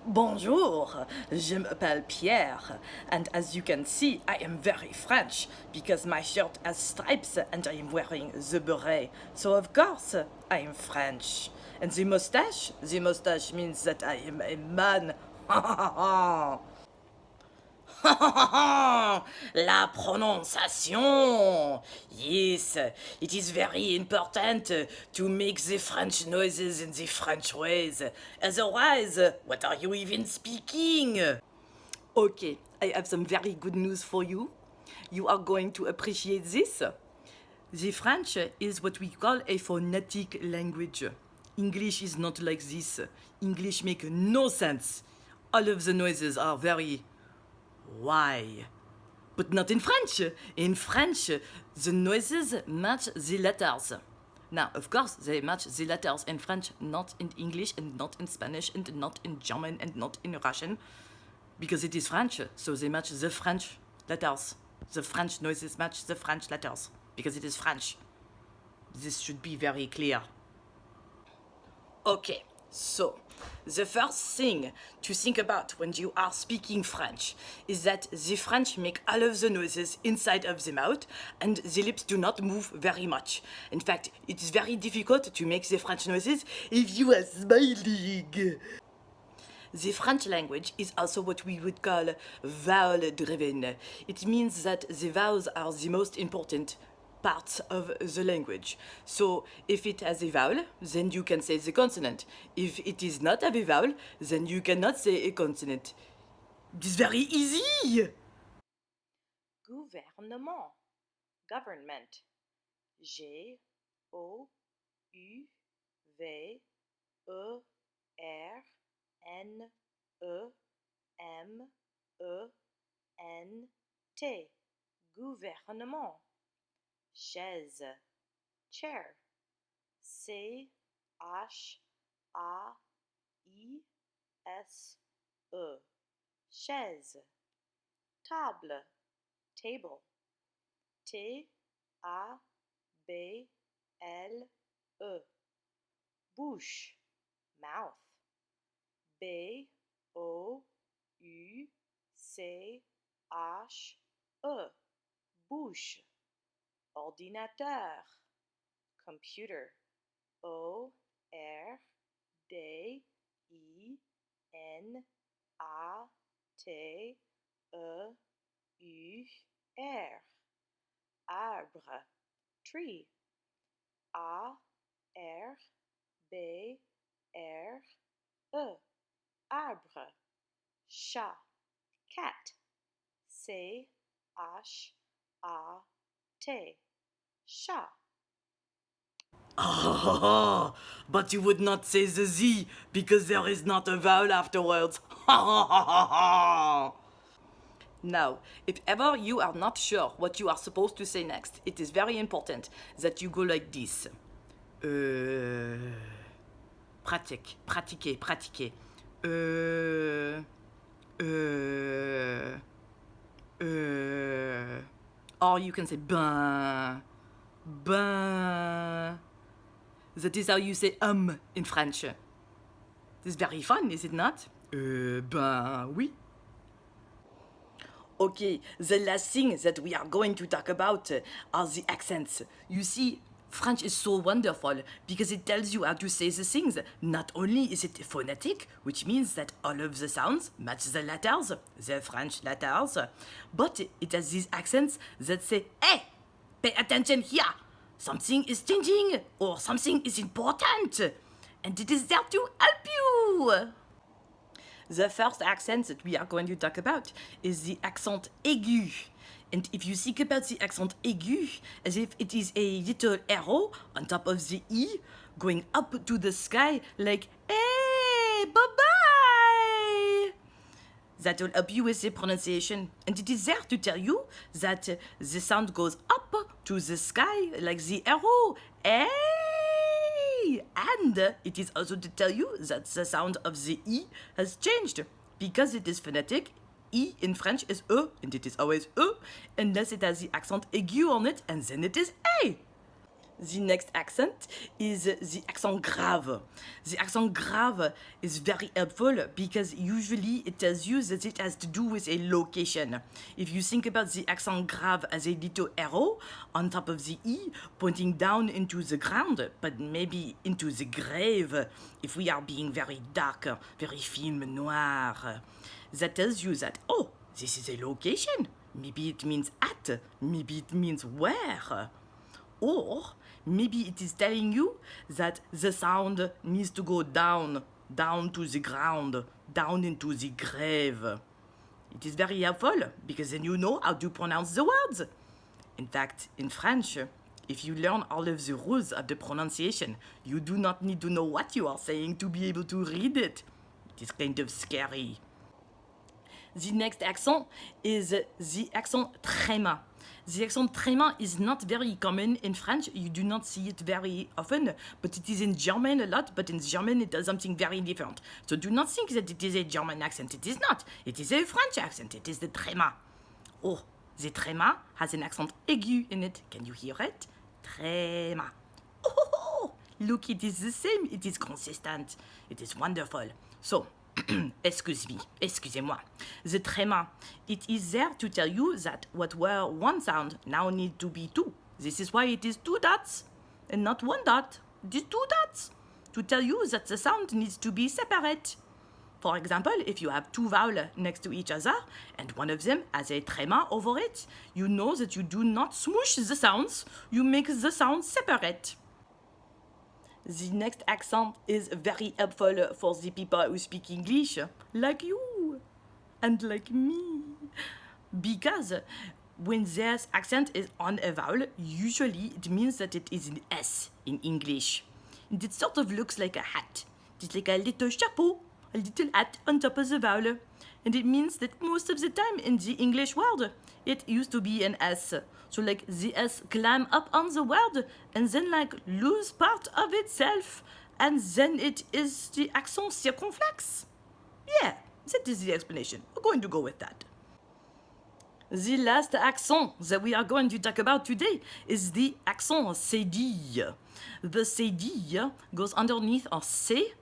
Bonjour, je m'appelle Pierre, and as you can see, I am very French because my shirt has stripes and I am wearing the beret. So of course, I am French. And the mustache means that I am a man. La prononciation. Yes, it is very important to make the French noises in the French ways. Otherwise, what are you even speaking? Okay, I have some very good news for you. You are going to appreciate this. The French is what we call a phonetic language. English is not like this. English make no sense. All of the noises are very why? But not in French. In French, the noises match the letters. Now, of course, they match the letters in French, not in English, and not in Spanish, and not in German, and not in Russian, because it is French, so they match the French letters. The French noises match the French letters, because it is French. This should be very clear. Okay, so the first thing to think about when you are speaking French is that the French make all of the noises inside of the mouth and the lips do not move very much. In fact, it is very difficult to make the French noises if you are smiling. The French language is also what we would call vowel-driven. It means that the vowels are the most important parts of the language. So if it has a vowel, then you can say the consonant. If it is not a vowel, then you cannot say a consonant. It's very easy! Gouvernement. Government. G-O-U-V-E-R-N-E-M-E-N-T. Gouvernement. Chaise, chair. C-H-A-I-S-E. Chaise. Table, table. T-A-B-L-E. Bouche, mouth. B-O-U-C-H-E. Bouche. Ordinateur, computer. O-R-D-I-N-A-T-E-U-R. Arbre, tree. A-R-B-R-E. Arbre. Chat, cat. C-H-A-T. Chat. Oh, but you would not say the Z because there is not a vowel afterwards. Now, if ever you are not sure what you are supposed to say next, it is very important that you go like this. Pratique, pratiquer, pratiquer. Or you can say ben, ben. That is how you say in French. This is very fun, is it not? Ben oui. Okay, the last thing that we are going to talk about are the accents. You see, French is so wonderful because it tells you how to say the things. Not only is it phonetic, which means that all of the sounds match the letters, the French letters, but it has these accents that say, hey, pay attention here. Something is changing or something is important. And it is there to help you. The first accent that we are going to talk about is the accent aigu. And if you think about the accent aigu as if it is a little arrow on top of the E going up to the sky like, hey, bye-bye. That will help you with the pronunciation. And it is there to tell you that the sound goes up to the sky like the arrow. Hey! And it is also to tell you that the sound of the E has changed. Because it is phonetic, E in French is E, and it is always E, unless it has the accent aigu on it, and then it is A. The next accent is the accent grave. The accent grave is very helpful because usually it tells you that it has to do with a location. If you think about the accent grave as a little arrow on top of the E pointing down into the ground, but maybe into the grave, if we are being very dark, very film noir, that tells you that, oh, this is a location. Maybe it means at, maybe it means where. Or maybe it is telling you that the sound needs to go down to the ground, down into the grave. It is very helpful because then you know how to pronounce the words. In fact, in French, if you learn all of the rules of the pronunciation, you do not need to know what you are saying to be able to read it. It is kind of scary. The next accent is the accent tréma. The accent tréma is not very common in French. You do not see it very often, but it is in German a lot, but in German it does something very different. So do not think that it is a German accent. It is not. It is a French accent. It is the tréma. Oh, the tréma has an accent aigu in it. Can you hear it? Tréma. Oh, look, it is the same. It is consistent. It is wonderful. So, excusez-moi. The tréma, it is there to tell you that what were one sound now need to be two. This is why it is two dots and not one dot. It is two dots to tell you that the sound needs to be separate. For example, if you have two vowels next to each other and one of them has a tréma over it, you know that you do not smoosh the sounds, you make the sounds separate. The next accent is very helpful for the people who speak English, like you and like me. Because when this accent is on a vowel, usually it means that it is an S in English. And it sort of looks like a hat. It's like a little chapeau, a little hat on top of the vowel. And it means that most of the time in the English world, it used to be an S. So like the S climb up on the word and then like lose part of itself. And then it is the accent circonflexe. Yeah, that is the explanation. We're going to go with that. The last accent that we are going to talk about today is the accent cédille. The cédille goes underneath a C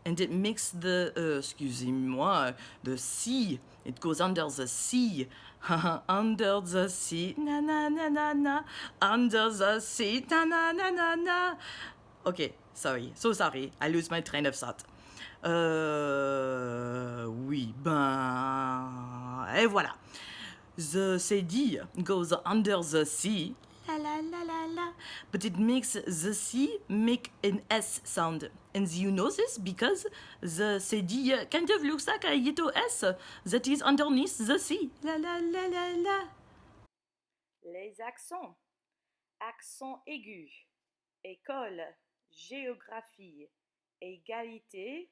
and it makes the, excusez-moi, the C. It goes under the C. Under the sea, na na na na na. Under the sea, na na na na na. Okay, sorry, so sorry. I lose my train of thought. Oui, ben, et voilà. The cédille goes under the sea. La la la la la. But it makes the C make an S sound. And you know this because the cédille kind of looks like a little S that is underneath the C. La la la la la. Les accents. Accent aigu. École. Géographie. Égalité.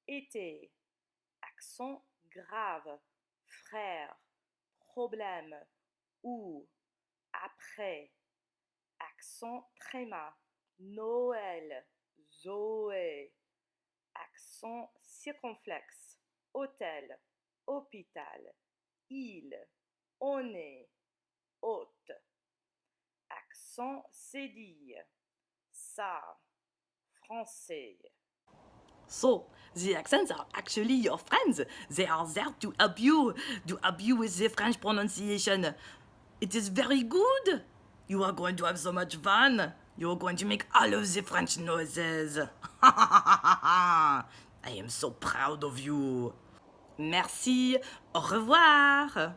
Été. Accent grave. Frère. Problème. Ou. Après. Accent tréma. Noël. Zoé. Accent circonflexe. Hôtel. Hôpital. Île. On est. Hôte. Accent cédille. Ça. Français. So, the accents are actually your friends. They are there to help you with the French pronunciation. It is very good. You are going to have so much fun. You are going to make all of the French noises. I am so proud of you. Merci. Au revoir.